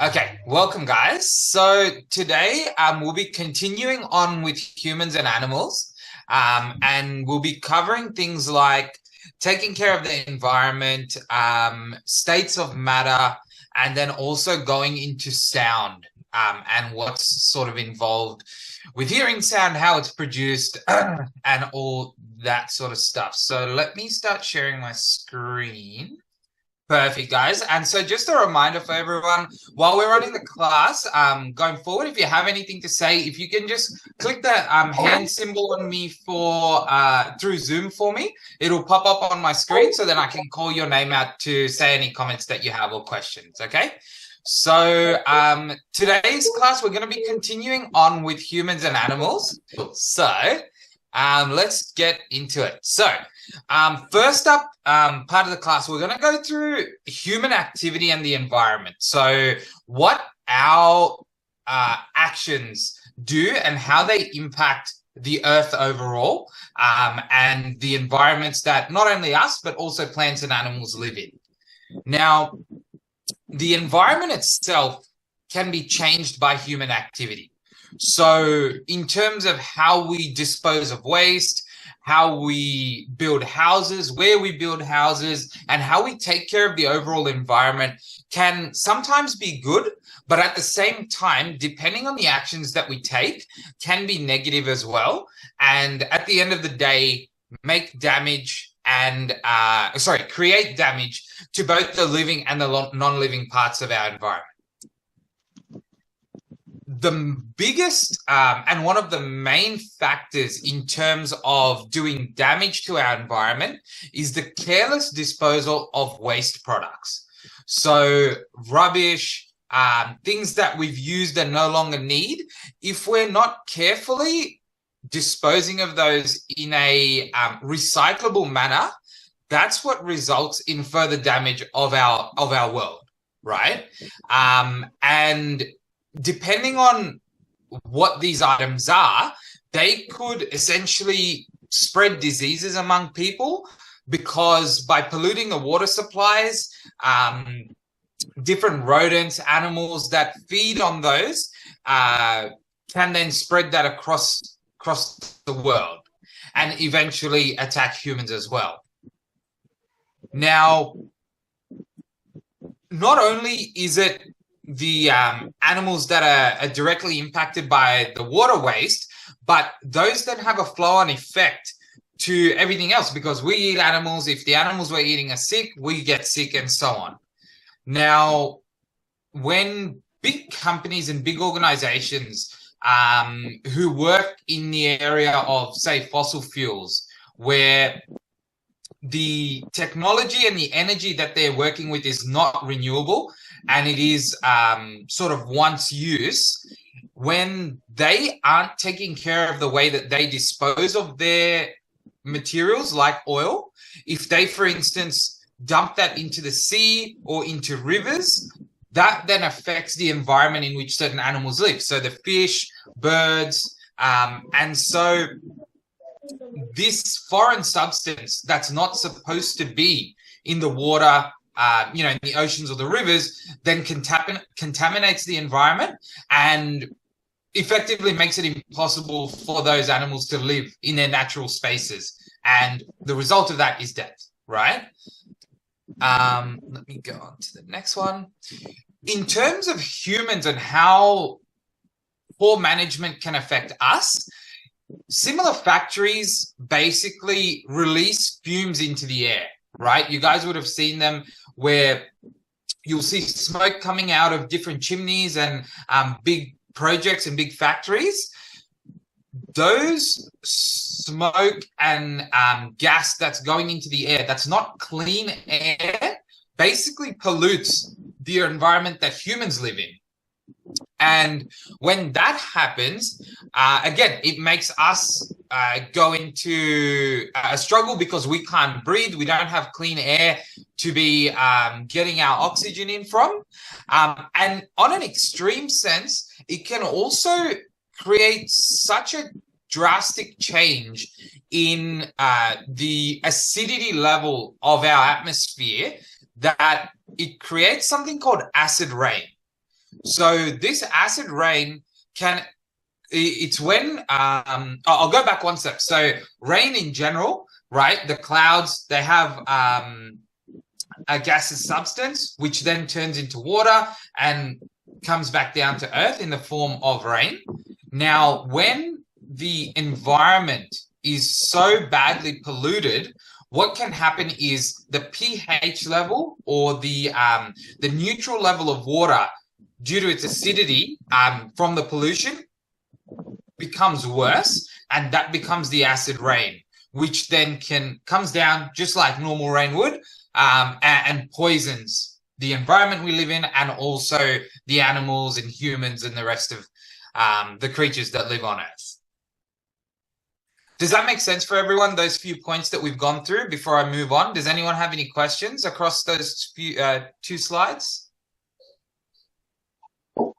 Okay, welcome guys. So today we'll be continuing on with humans and animals, and we'll be covering things like taking care of the environment, states of matter, and then also going into sound, and what's sort of involved with hearing sound, how it's produced, and all that sort of stuff. So let me start sharing my screen. Perfect, guys. And so just a reminder for everyone, while we're running the class, going forward, if you have anything to say, if you can just click the hand symbol on me for through Zoom for me, it'll pop up on my screen so then I can call your name out to say any comments that you have or questions, okay? So today's class, we're going to be continuing on with humans and animals. So let's get into it. So first up, part of the class, we're going to go through human activity and the environment. So what our actions do and how they impact the earth overall, and the environments that not only us, but also plants and animals live in. Now, the environment itself can be changed by human activity. So in terms of how we dispose of waste, how we build houses, where we build houses, and how we take care of the overall environment can sometimes be good, but at the same time, depending on the actions that we take, can be negative as well. And at the end of the day, make damage and create damage to both the living and the non-living parts of our environment. The biggest and one of the main factors in terms of doing damage to our environment is the careless disposal of waste products. So rubbish, things that we've used and no longer need, if we're not carefully disposing of those in a recyclable manner, that's what results in further damage of our world, right? And depending on what these items are, they could essentially spread diseases among people because by polluting the water supplies, different rodents, animals that feed on those can then spread that across the world and eventually attack humans as well. Now, not only is it the animals that are directly impacted by the water waste, but those that have a flow-on effect to everything else, because we eat animals. If the animals we're eating are sick, we get sick, and so on. Now, when big companies and big organizations who work in the area of, say, fossil fuels, where the technology and the energy that they're working with is not renewable and it is sort of once use, when they aren't taking care of the way that they dispose of their materials like oil, if they, for instance, dump that into the sea or into rivers, that then affects the environment in which certain animals live. So the fish, birds, and so this foreign substance that's not supposed to be in the water, in the oceans or the rivers, then contaminates the environment and effectively makes it impossible for those animals to live in their natural spaces. And the result of that is death, right? Let me go on to the next one. In terms of humans and how poor management can affect us, similar factories basically release fumes into the air, right? You guys would have seen them where you'll see smoke coming out of different chimneys and big projects and big factories. Those smoke and gas that's going into the air, that's not clean air, basically pollutes the environment that humans live in. And when that happens, again, it makes us go into a struggle because we can't breathe. We don't have clean air to be getting our oxygen in from. And on an extreme sense, it can also create such a drastic change in the acidity level of our atmosphere that it creates something called acid rain. So this acid rain it's when I'll go back one step. So rain in general, right? The clouds, they have a gaseous substance, which then turns into water and comes back down to earth in the form of rain. Now, when the environment is so badly polluted, what can happen is the pH level, or the neutral level of water, due to its acidity from the pollution, becomes worse, and that becomes the acid rain, which then comes down just like normal rain would, and poisons the environment we live in, and also the animals and humans and the rest of the creatures that live on Earth. Does that make sense for everyone, those few points that we've gone through before I move on? Does anyone have any questions across those few, 2 slides?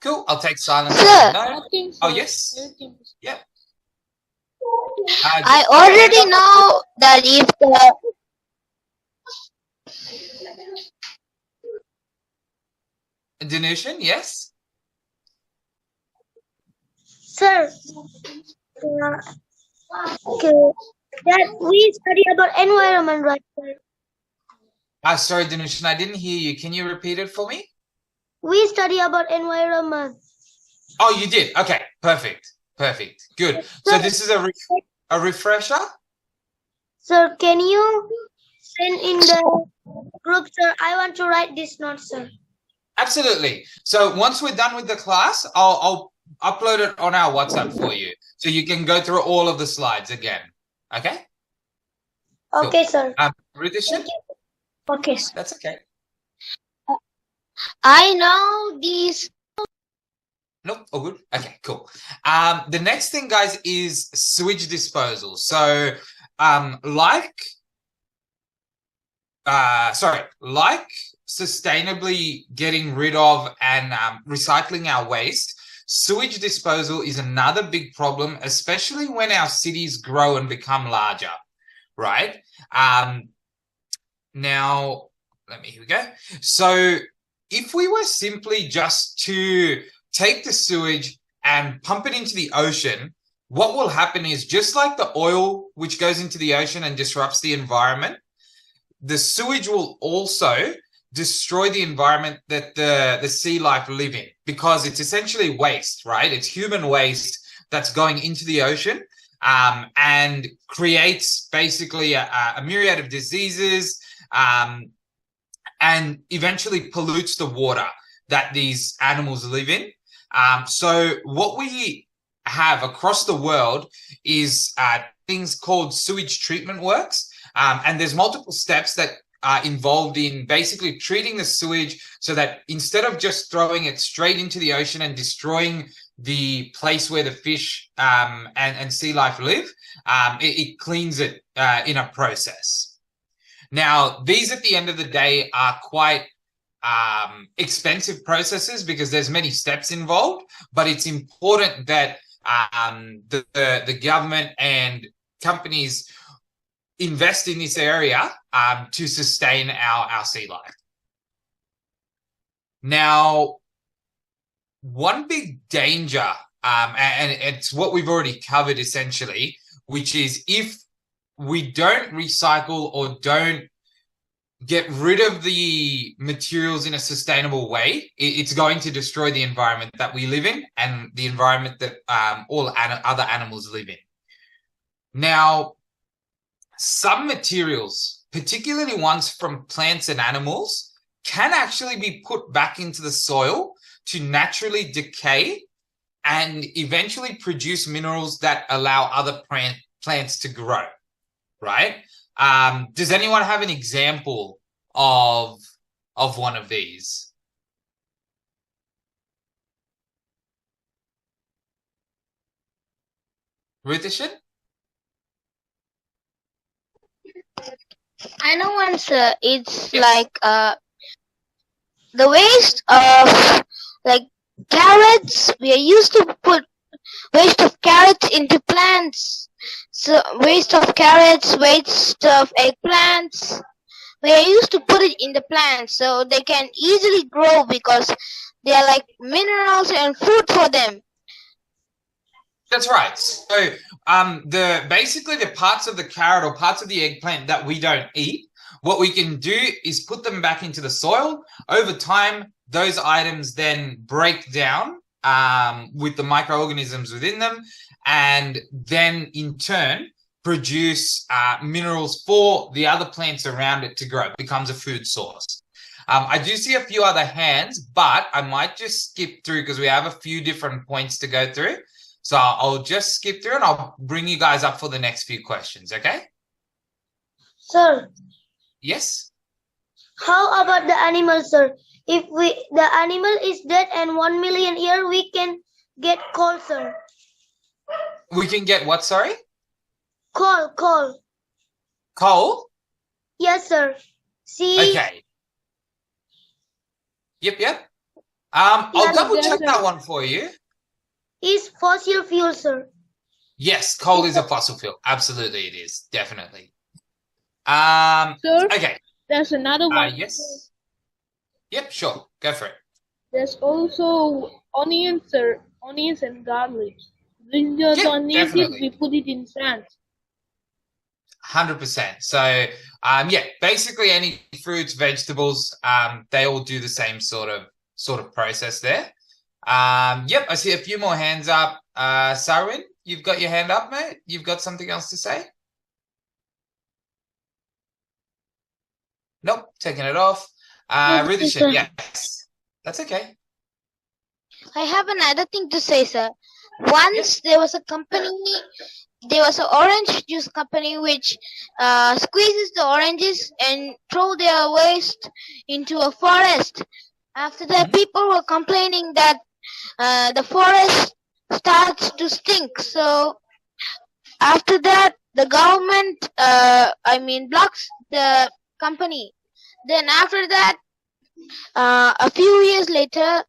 Cool. I'll take silence. Sir. Oh, yes. Yeah. I already know that if the Danushan, yes? Sir, okay, that we study about environment, right, sir? Sorry, Danushan, I didn't hear you. Can you repeat it for me? We study about environment. Oh, you did? Okay, perfect. Perfect. Good. So this is a refresher? Sir, can you send in the group, sir? I want to write this note, sir. Absolutely. So once we're done with the class, I'll upload it on our WhatsApp for you, so you can go through all of the slides again. Okay? Okay, cool. Sir. Ridishan? Okay, sir. That's okay. I know these. Nope. Oh, good. Okay, cool. The next thing, guys, is sewage disposal. So, like sustainably getting rid of and recycling our waste, sewage disposal is another big problem, especially when our cities grow and become larger, right? Now, here we go. So if we were simply just to take the sewage and pump it into the ocean, what will happen is, just like the oil which goes into the ocean and disrupts the environment, the sewage will also destroy the environment that the sea life live in, because it's essentially waste, right? It's human waste that's going into the ocean, and creates basically a myriad of diseases, and eventually pollutes the water that these animals live in. So what we have across the world is things called sewage treatment works. And there's multiple steps that are involved in basically treating the sewage, so that instead of just throwing it straight into the ocean and destroying the place where the fish and sea life live, it cleans it in a process. Now, these at the end of the day are quite expensive processes, because there's many steps involved, but it's important that the government and companies invest in this area to sustain our sea life. Now, one big danger, and it's what we've already covered essentially, which is if we don't recycle or don't get rid of the materials in a sustainable way, it's going to destroy the environment that we live in and the environment that all other animals live in. Now, some materials, particularly ones from plants and animals, can actually be put back into the soil to naturally decay and eventually produce minerals that allow other plants to grow, right? Does anyone have an example of one of these? Ritishan? I know one, sir. It's Yes. like the waste of like carrots. We are used to put waste of carrots into plants. So waste of carrots, waste of eggplants, we used to put it in the plants so they can easily grow because they are like minerals and food for them. That's right. So basically the parts of the carrot or parts of the eggplant that we don't eat, what we can do is put them back into the soil. Over time, those items then break down with the microorganisms within them, and then in turn produce minerals for the other plants around it to grow. It becomes a food source. I do see a few other hands, but I might just skip through because we have a few different points to go through. So I'll just skip through and I'll bring you guys up for the next few questions, okay? Sir, Yes? how about the animal, sir? If the animal is dead and 1 million year, we can get coal, sir. We can get what, sorry? Coal. Coal? Yes, sir. See? Okay. Yep. I'll double check that one for you. Is fossil fuel, sir. Yes, coal is a fossil fuel. Absolutely, it is. Definitely. Sir, Okay. there's another one. Yes. Yep, sure. Go for it. There's also onions, sir. Onions and garlic. When they're Yeah, not needed, definitely. we put it in plants. 100%. So, basically any fruits, vegetables, they all do the same sort of process there. Yep, I see a few more hands up. Sarwin, you've got your hand up, mate. You've got something else to say? Nope, taking it off. Ridishan, yes. That's okay. I have another thing to say, sir. Once there was an orange juice company which squeezes the oranges and throw their waste into a forest. After that, people were complaining that the forest starts to stink. So after that, the government, blocks the company. Then after that, a few years later,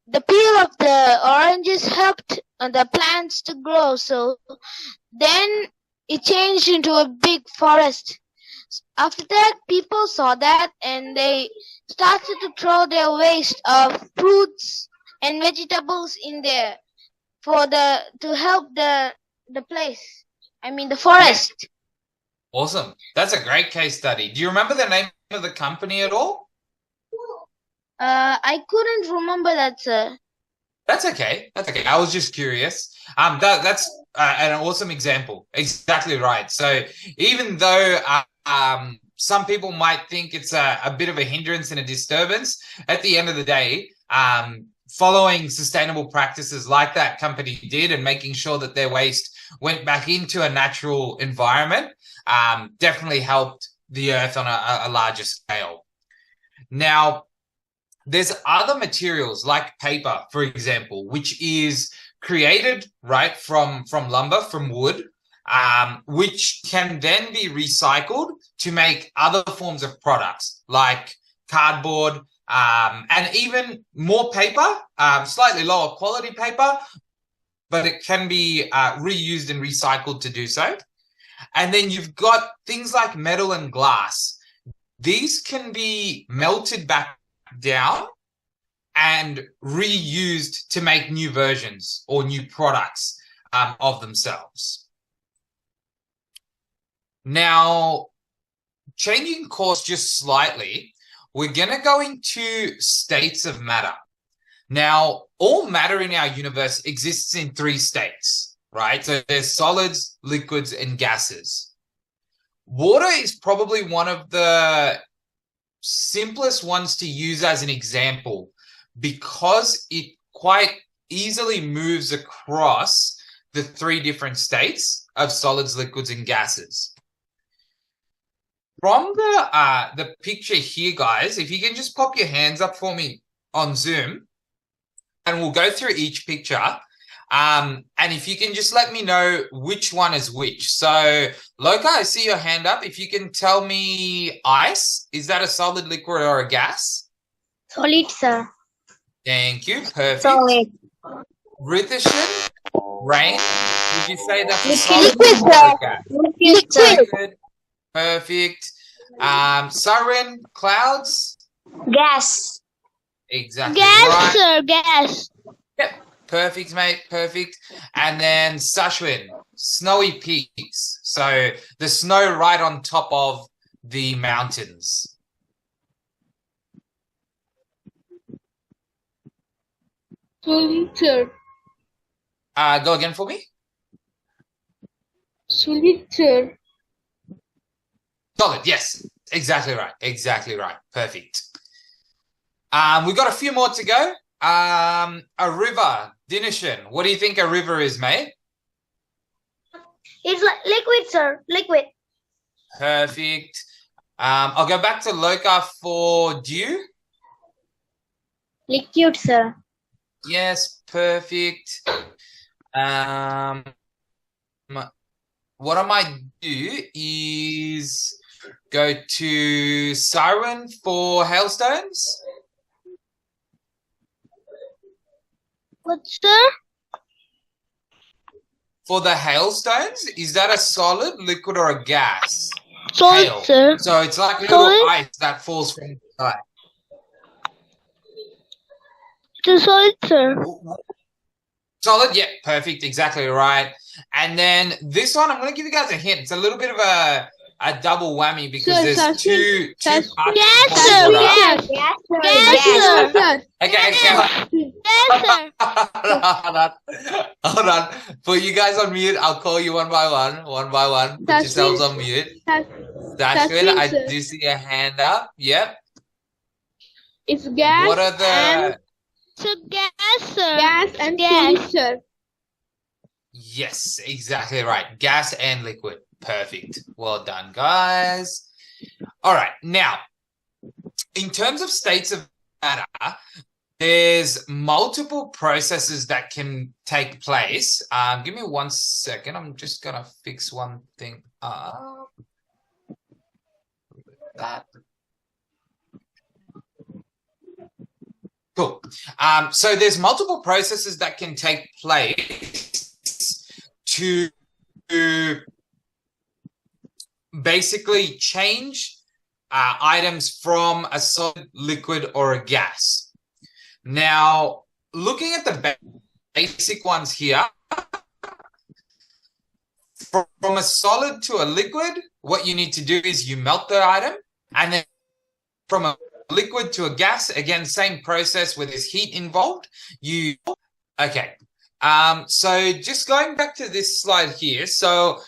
the peel of the oranges helped the plants to grow. So then it changed into a big forest. After that, people saw that and they started to throw their waste of fruits and vegetables in there to help the place. The forest. Awesome. That's a great case study. Do you remember the name of the company at all? I couldn't remember that, sir. That's okay. I was just curious. That's an awesome example. Exactly right. So even though some people might think it's a bit of a hindrance and a disturbance, at the end of the day, following sustainable practices like that company did and making sure that their waste went back into a natural environment definitely helped the earth on a larger scale. Now, there's other materials like paper, for example, which is created right from lumber, from wood, which can then be recycled to make other forms of products like cardboard and even more paper, slightly lower quality paper, but it can be reused and recycled to do so. And then you've got things like metal and glass. These can be melted back down and reused to make new versions or new products of themselves. Now, changing course just slightly, we're going to go into states of matter. Now, all matter in our universe exists in 3 states, right? So there's solids, liquids, and gases. Water is probably one of the simplest ones to use as an example because it quite easily moves across the 3 different states of solids, liquids, and gases. From the picture here, guys, if you can just pop your hands up for me on Zoom, and we'll go through each picture. And if you can just let me know which one is which. So, Loka, I see your hand up. If you can tell me ice, is that a solid, liquid, or a gas? Solid, sir. Thank you. Perfect. Solid. Rithashan, rain, would you say that's a solid Liquid, or sir. a gas? Liquid. Liquid. Perfect. Siren, clouds. Gas. Exactly Gas, right. sir. Gas. Yep. Perfect, mate. Perfect. And then Sashwin, snowy peaks. So the snow right on top of the mountains. Solid, sir. Go again for me. Solid, sir. Solid. Yes. Exactly right. Exactly right. Perfect. We've got a few more to go. A river, Dinishan. What do you think a river is, mate? It's like liquid, sir. Liquid. Perfect. I'll go back to Loka for dew. Liquid, sir. Yes, perfect. What I might do is go to Siren for hailstones. What, sir? For the hailstones, is that a solid, liquid, or a gas? Solid, Hail. sir. So it's like little Solid? ice that falls from the sky. It's a solid, sir. Solid, yeah, perfect, exactly right. And then this one, I'm going to give you guys a hint. It's a little bit of a double whammy because Sir, there's sir, two parts Yes, of sir. water. Yes. Gas, sir. Yes, Gas. sir. Okay. Yes, sir. Hold on. For you guys on mute, I'll call you one by one. Put yourselves on mute. Dashwin, I sir. do see a hand up. Yep. It's gas. What are the... and So gas, sir. gas and Gas. solid, sir. Yes, exactly right. Gas and liquid. Perfect. Well done, guys. All right. Now, in terms of states of matter, there's multiple processes that can take place. Give me 1 second. I'm just going to fix one thing up. That. Cool. So there's multiple processes that can take place to basically change items from a solid, liquid, or a gas. Now, looking at the basic ones here, from a solid to a liquid, what you need to do is you melt the item, and then from a liquid to a gas, again, same process where there's heat involved. So just going back to this slide here. So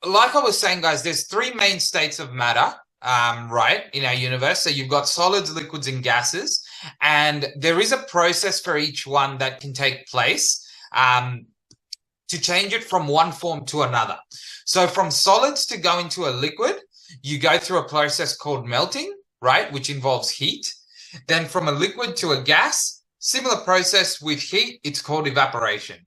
like I was saying, guys, there's three main states of matter, right, in our universe. So you've got solids, liquids, and gases, and there is a process for each one that can take place to change it from one form to another. So from solids to go into a liquid, you go through a process called melting, right, which involves heat. Then from a liquid to a gas, similar process with heat, it's called evaporation.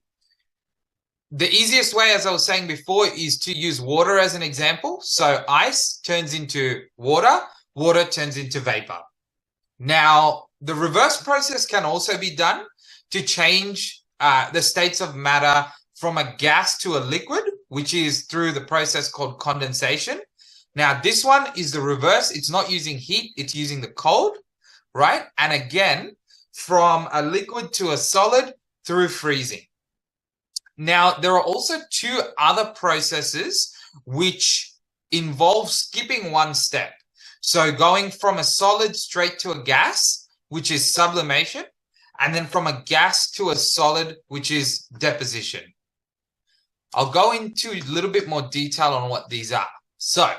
The easiest way, as I was saying before, is to use water as an example. So ice turns into water, water turns into vapor. Now, the reverse process can also be done to change the states of matter from a gas to a liquid, which is through the process called condensation. Now, this one is the reverse. It's not using heat, it's using the cold, right? And again, from a liquid to a solid through freezing. Now, there are also two other processes which involve skipping one step. So going from a solid straight to a gas, which is sublimation, and then from a gas to a solid, which is deposition. I'll go into a little bit more detail on what these are. So,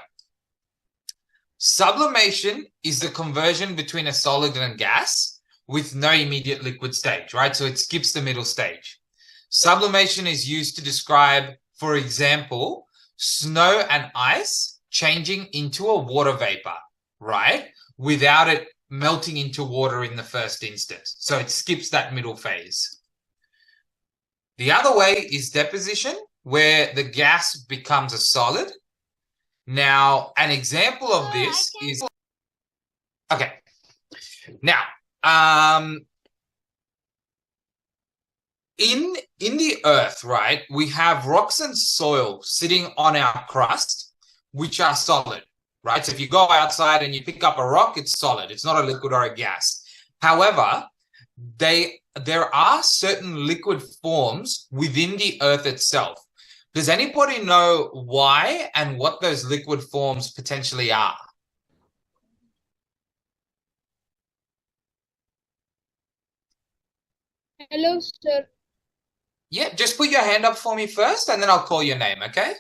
sublimation is the conversion between a solid and a gas with no immediate liquid stage, right? So it skips the middle stage. Sublimation is used to describe, for example, snow and ice changing into a water vapor, right? Without it melting into water in the first instance. So it skips that middle phase. The other way is deposition, where the gas becomes a solid. Now, an example of this is... Okay. Now, in the earth, right, we have rocks and soil sitting on our crust, which are solid, right? So if you go outside and you pick up a rock, it's solid. It's not a liquid or a gas. However, there are certain liquid forms within the earth itself. Does anybody know why and what those liquid forms potentially are? Hello, sir. Yeah, just put your hand up for me first, and then I'll call your name, okay?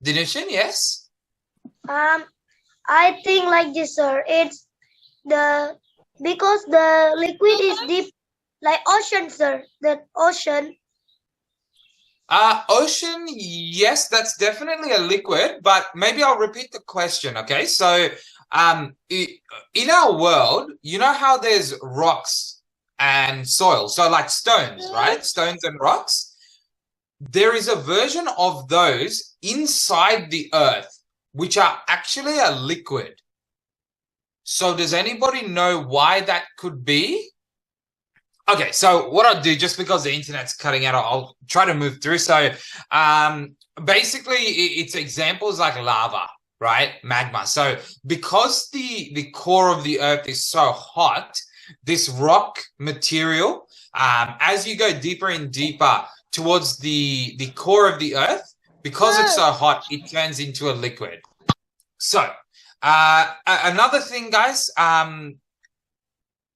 Dinishan, yes? I think like this, sir. It's because the liquid is deep, like ocean, sir. The ocean. Ocean, yes, that's definitely a liquid, but maybe I'll repeat the question, okay? So, in our world, you know how there's rocks and soil, so like stones, right? Stones and rocks. There is a version of those inside the earth, which are actually a liquid. So does anybody know why that could be? Okay, so what I'll do, just because the internet's cutting out, I'll try to move through. So basically, it's examples like lava, right? Magma. So because the core of the earth is so hot, this rock material, as you go deeper and deeper towards the core of the earth, because it's so hot, it turns into a liquid. So another thing, guys, and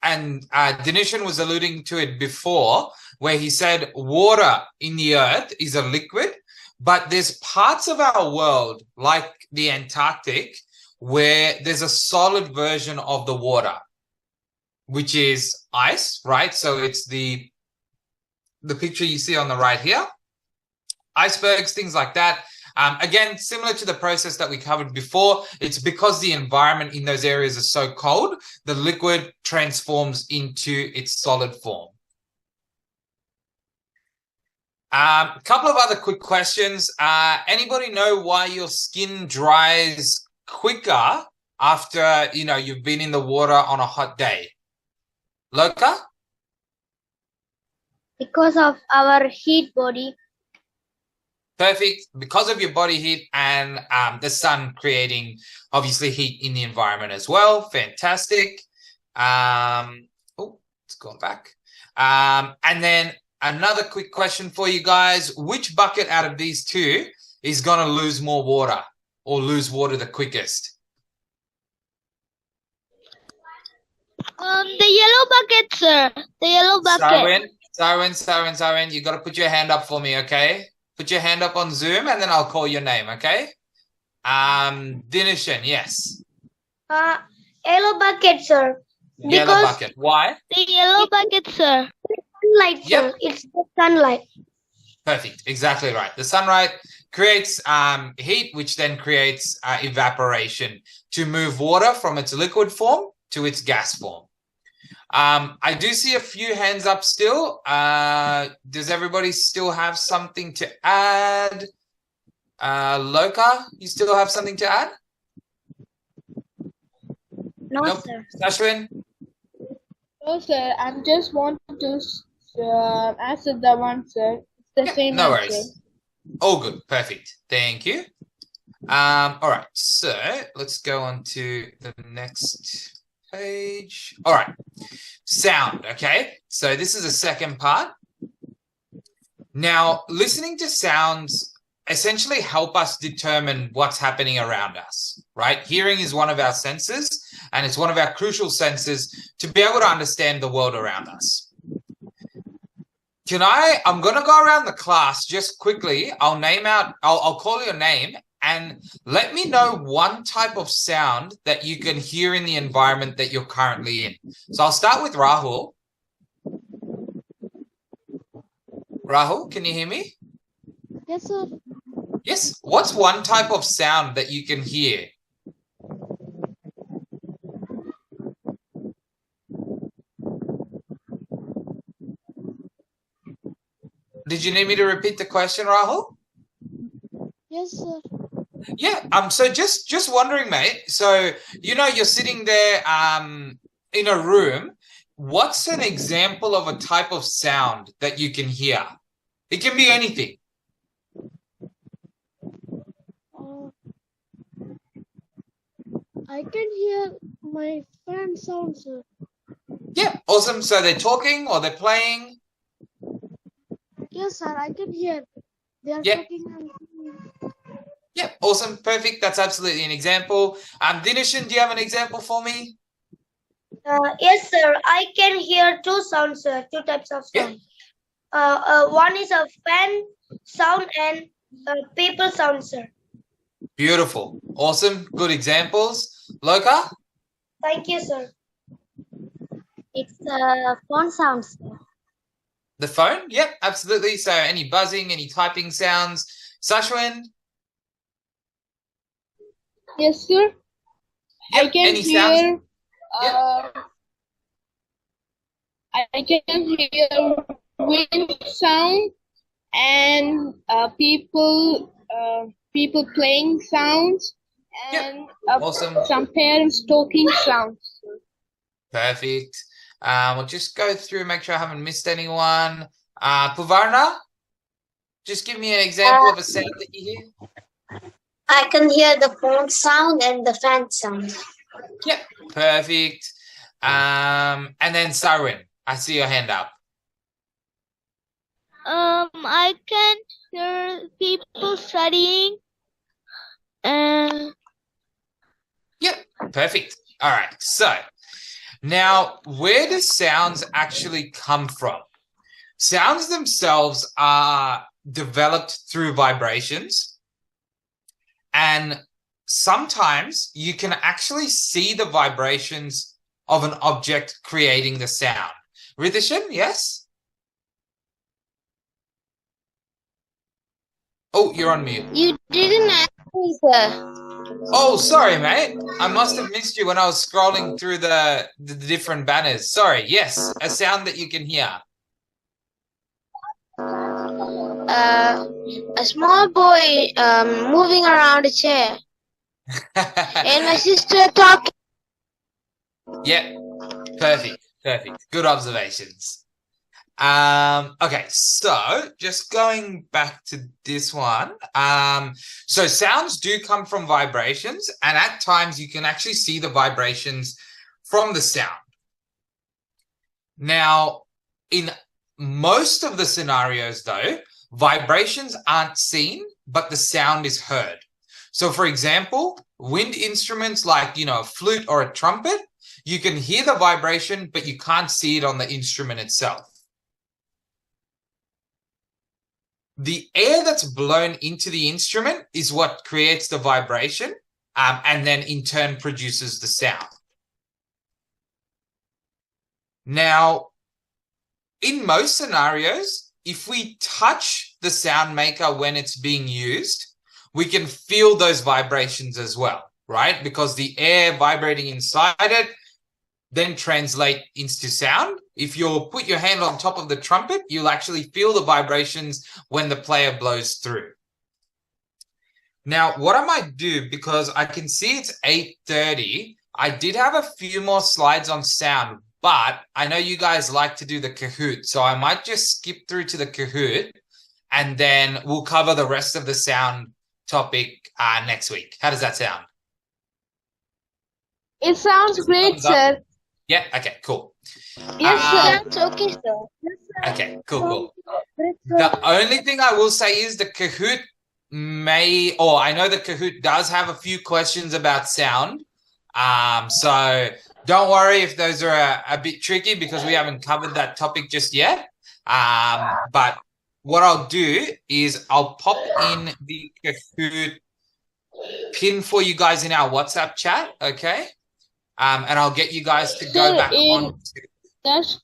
Dinishan was alluding to it before, where he said water in the earth is a liquid, but there's parts of our world, like the Antarctic, where there's a solid version of the water, which is ice, right? So it's the picture you see on the right here. Icebergs, things like that. Again, similar to the process that we covered before, it's because the environment in those areas is so cold, the liquid transforms into its solid form. A couple of other quick questions. Anybody know why your skin dries quicker after, you've been in the water on a hot day? Loka? Because of our heat body. Perfect. Because of your body heat and the sun creating, obviously, heat in the environment as well. Fantastic. It's gone back. And then another quick question for you guys. Which bucket out of these two is going to lose more water or lose water the quickest? The yellow bucket, sir. The yellow bucket. Sarwin, you got to put your hand up for me, okay? Put your hand up on Zoom, and then I'll call your name, okay? Dinishan, yes. Yellow bucket, sir. Yellow bucket. Why? The yellow bucket, sir. Sunlight, sir. It's the sunlight. Perfect. Exactly right. The sunlight creates heat, which then creates evaporation to move water from its liquid form to its gas form. I do see a few hands up still. Does everybody still have something to add? Loka, you still have something to add? No, nope. sir. Ashwin? No, sir. I just wanted to answer that one, sir. It's the same no answer. worries. All good. Perfect. Thank you. All right. So let's go on to the next page. All right. Sound. Okay. So this is the second part. Now, listening to sounds essentially help us determine what's happening around us, right? Hearing is one of our senses, and it's one of our crucial senses to be able to understand the world around us. I'm going to go around the class just quickly. I'll call your name, and let me know one type of sound that you can hear in the environment that you're currently in. So I'll start with Rahul. Rahul, can you hear me? Yes, sir. Yes. What's one type of sound that you can hear? Did you need me to repeat the question, Rahul? Yes, sir. Yeah. So just wondering, mate. So you're sitting there in a room. what's an example of a type of sound that you can hear? It can be anything. I can hear my fan sound, sir. Yeah, awesome. So they're talking or they're playing. Yes, sir, I can hear. They are Yeah. talking and Yeah, awesome. Perfect. That's absolutely an example. Dinishan, do you have an example for me? Yes, sir. I can hear two sounds, sir. Two types of Yeah. sound. One is a fan sound and people sound, sir. Beautiful. Awesome. Good examples. Loka? Thank you, sir. it's phone sounds. The phone? Yep, absolutely. So any buzzing, any typing sounds. Sashwin? Yes, sir. I Yep, can any sounds? hear. I can hear wind sound and people playing sounds and Awesome. some parents talking sounds. Perfect. We'll just go through, make sure I haven't missed anyone. Puvarna? Just give me an example of a sound that you hear. I can hear the phone sound and the fan sound. Yep, perfect. And then Sarwin, I see your hand up. I can hear people studying. Yep, perfect. All right, so now where do sounds actually come from? Sounds themselves are developed through vibrations, and sometimes you can actually see the vibrations of an object creating the sound. Ridhishan, yes? Oh, you're on mute. You didn't ask me, sir. Oh, sorry, mate. I must have missed you when I was scrolling through the different banners. Sorry. Yes, a sound that you can hear. A small boy moving around a chair, and my sister talking. Yep. Perfect. Perfect. Good observations. Okay, so just going back to this one. So sounds do come from vibrations, and at times you can actually see the vibrations from the sound. Now, in most of the scenarios, though, vibrations aren't seen, but the sound is heard. So, for example, wind instruments like, a flute or a trumpet, you can hear the vibration, but you can't see it on the instrument itself. The air that's blown into the instrument is what creates the vibration, and then in turn produces the sound. Now, in most scenarios, if we touch the sound maker when it's being used, we can feel those vibrations as well, right? Because the air vibrating inside it then translate into sound. If you put your hand on top of the trumpet, you'll actually feel the vibrations when the player blows through. Now, what I might do, because I can see it's 8:30, I did have a few more slides on sound, but I know you guys like to do the Kahoot, so I might just skip through to the Kahoot, and then we'll cover the rest of the sound topic next week. How does that sound? It sounds great, sir. Yeah, okay, cool. Yes, sir. Sounds okay, sir. Okay, cool. The only thing I will say is the Kahoot I know the Kahoot does have a few questions about sound. So don't worry if those are a bit tricky because we haven't covered that topic just yet. But what I'll do is I'll pop in the Kahoot pin for you guys in our WhatsApp chat, okay? And I'll get you guys to go back on to does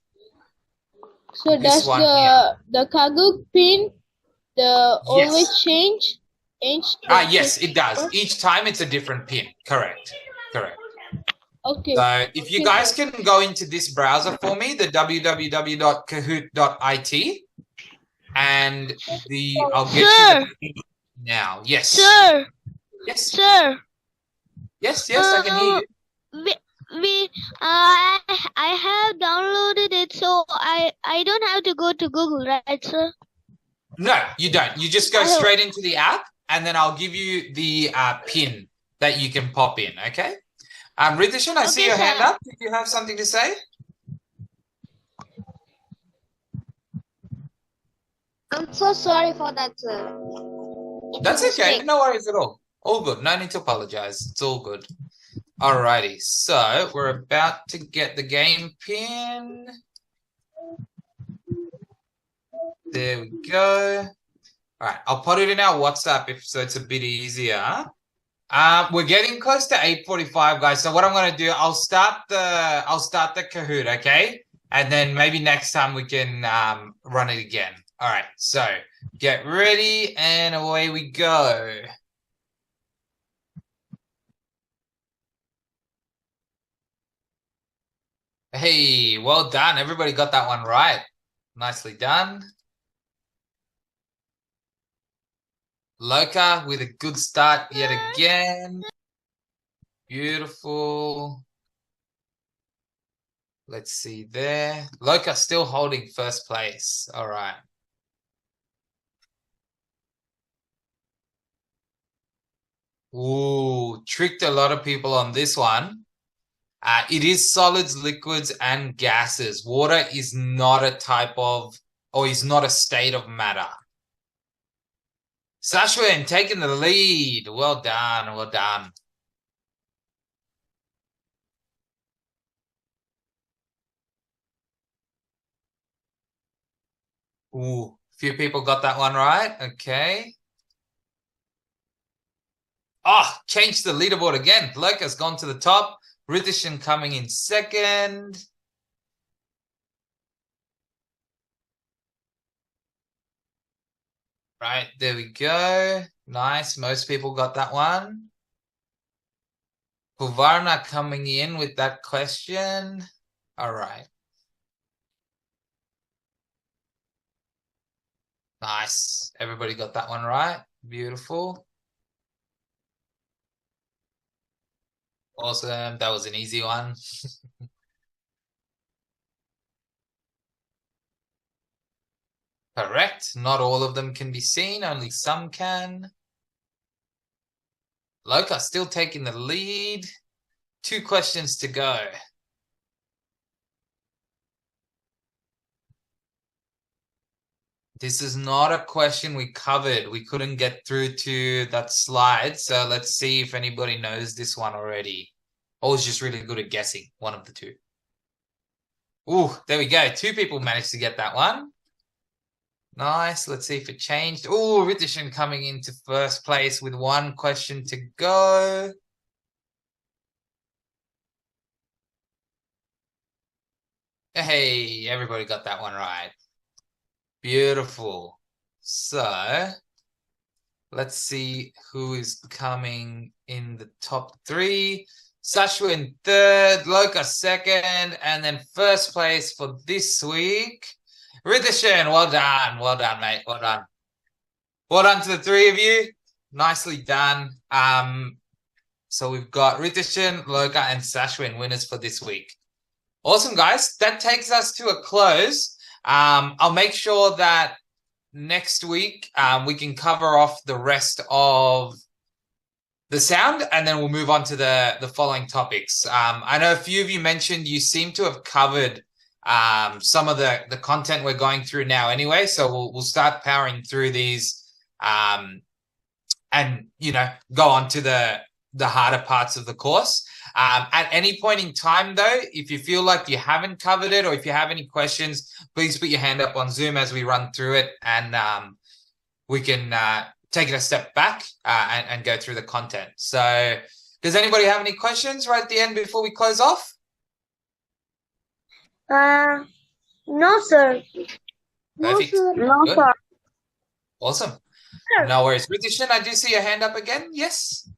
this one here. the Kahoot pin always change? Yes, it does. Each time it's a different pin. Correct. Okay. So if you guys can go into this browser for me, the www.kahoot.it, and I'll get you the pin now. Yes. Sir. Yes. Sir. Yes, I can hear you. I have downloaded it, so I don't have to go to Google, right, sir? No, you don't. You just go I- straight into the app, and then I'll give you the pin that you can pop in. Okay. Ritishan, I see Okay, your hand sir. up. Did you have something to say? I'm so sorry for that, sir. It's That's a okay. mistake. No worries at all. All good. No need to apologize. It's all good. Alrighty. So we're about to get the game pin. There we go. All right. I'll put it in our WhatsApp so it's a bit easier. We're getting close to 8:45, guys. So what I'm gonna do, I'll start the Kahoot, okay? And then maybe next time we can run it again. All right. So get ready and away we go. Hey, well done. Everybody got that one right. Nicely done. Loka with a good start yet again. Beautiful. Let's see there. Loka still holding first place. All right. Ooh, tricked a lot of people on this one. It is solids, liquids, and gases. Water is not a type of, or is not a state of matter. Sashwin taking the lead. Well done, well done. Ooh, few people got that one right. Okay. Oh, changed the leaderboard again. Loka's gone to the top. Ritishan coming in second. Right, there we go. Nice. Most people got that one. Puvarna coming in with that question. All right. Nice. Everybody got that one right. Beautiful. Awesome. That was an easy one. Correct. Not all of them can be seen. Only some can. Loka still taking the lead. 2 questions to go. This is not a question we covered. We couldn't get through to that slide. So let's see if anybody knows this one already. Or is just really good at guessing. One of the two. Ooh, there we go. 2 people managed to get that one. Nice. Let's see if it changed. Ooh, Ritishan coming into first place with 1 question to go. Hey, everybody got that one right. Beautiful. So let's see who is coming in the top 3. Sashwin third, Loka second, and then first place for this week. Ritishan, well done. Well done, mate. Well done. Well done to the 3 of you. Nicely done. So we've got Ritishan, Loka, and Sashwin winners for this week. Awesome, guys. That takes us to a close. I'll make sure that next week we can cover off the rest of the sound, and then we'll move on to the following topics. I know a few of you mentioned you seem to have covered some of the content we're going through now anyway, so we'll start powering through these and go on to the harder parts of the course. At any point in time, though, if you feel like you haven't covered it or if you have any questions, please put your hand up on Zoom as we run through it, and we can take it a step back and go through the content. So does anybody have any questions right at the end before we close off? No, sir. Perfect. No, Good. sir. Awesome. No worries. Ritishan, I do see your hand up again. Yes.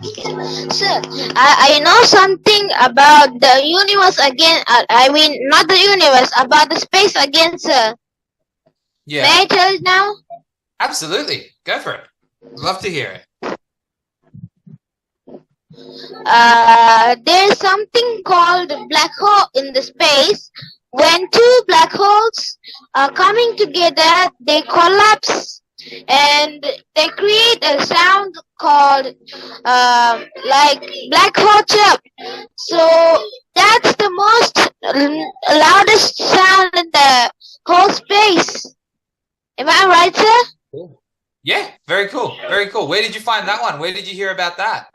Sir, I know something about the universe again. I mean, not the universe, about the space again, sir. Yeah. May I tell it now? Absolutely. Go for it. Love to hear it. there's something called black hole in the space. When two black holes are coming together, they collapse and they create a sound called like black hole chirp. So that's the most loudest sound in the whole space. Am I right, sir? Cool. Yeah, very cool. Very cool. Where did you find that one? Where did you hear about that?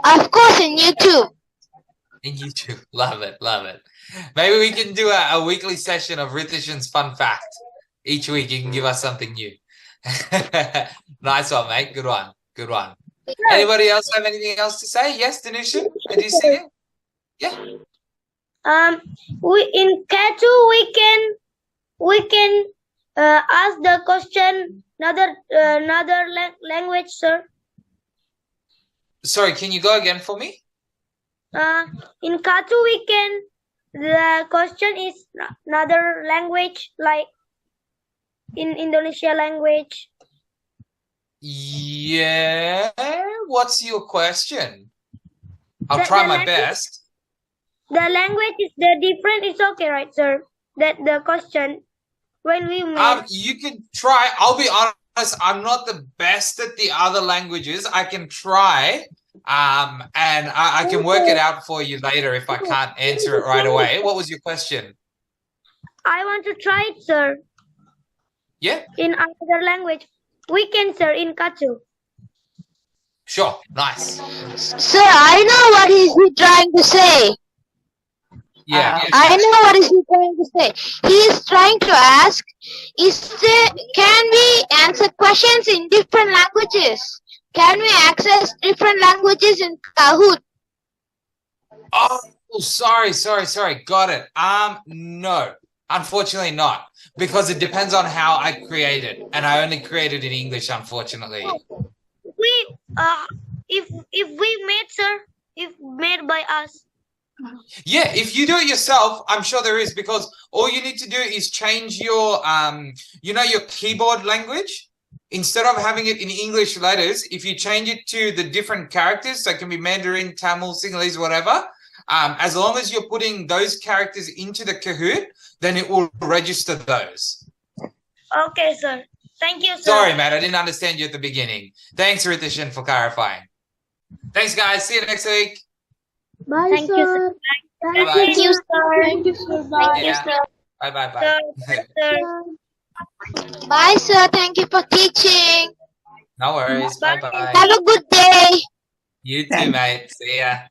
Of course, in YouTube. In YouTube. Love it. Love it. Maybe we can do a weekly session of Ritishan's fun fact. Each week you can give us something new. Nice one, mate. Good one. Good one. Anybody else have anything else to say? Yes, Danusha? Did you see it? Yeah. We in Katu we can ask the question another language, sir. Sorry, can you go again for me? In Katu the question is another language, like in Indonesia language. Yeah. What's your question? I'll try my best. The language is the different. It's okay, right, sir? That the question when we meet. You can try. I'll be honest. I'm not the best at the other languages. I can try. And I can work it out for you later if I can't answer it right away. What was your question? I want to try it, sir. Yeah. In another language. We can, sir, in Katu. Sure. Nice. Sir, I know what is he trying to say. Yeah. I know what is he trying to say. He is trying to ask, can we answer questions in different languages? Can we access different languages in Kahoot? Oh, sorry. Got it. No, unfortunately not, because it depends on how I create it, and I only create it in English, unfortunately. If we made, sir, if made by us. Yeah, if you do it yourself, I'm sure there is, because all you need to do is change your your keyboard language. Instead of having it in English letters, if you change it to the different characters, so it can be Mandarin, Tamil, Sinhalese, whatever, as long as you're putting those characters into the Kahoot, then it will register those. Okay, sir. Thank you, sir. Sorry, Matt, I didn't understand you at the beginning. Thanks, Ritishan, for clarifying. Thanks, guys. See you next week. Bye, Thank sir. you, sir. Bye-bye. Thank you, sir. Thank you, sir. Bye. Thank you, sir. Bye. Sir. Bye, sir. Thank you for teaching. No worries. Bye-bye. Have a good day. You too, mate. See ya.